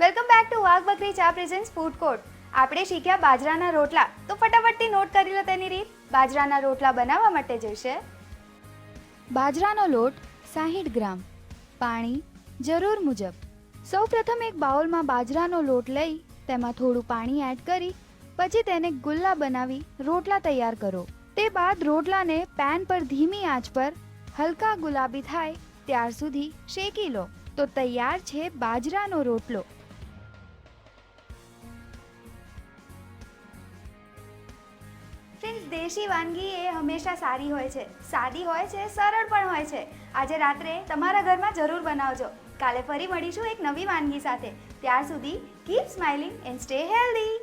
Welcome back to વાઘ બકરી ચા પ્રેઝન્ટ્સ ફૂડ કોર્ટ. આપણે શીખ્યા બાજરાના રોટલા, તો ફટાફટથી નોટ કરી લો તેની રીત. બાજરાના રોટલા બનાવવા માટે જોઈશે બાજરાનો લોટ 60 ગ્રામ, પાણી જરૂર મુજબ. સૌપ્રથમ એક બાઉલમાં બાજરાનો લોટ લઈ તેમાં થોડું પાણી એડ કરી પછી તેને ગુલ્લા બનાવી રોટલા તૈયાર કરો. તે બાદ રોટલાને પેન પર ધીમી આંચ પર હલકા ગુલાબી થાય ત્યાર સુધી શેકી લો તો તૈયાર છે બાજરાનો રોટલો. ફ્રેન્ડ્સ, દેશી વાનગી એ હંમેશા સારી હોય છે, સાદી હોય છે, સરળ પણ હોય છે. આજે રાત્રે તમારા ઘરમાં જરૂર બનાવજો. કાલે ફરી મળીશું એક નવી વાનગી સાથે. ત્યાર સુધી keep smiling and stay healthy.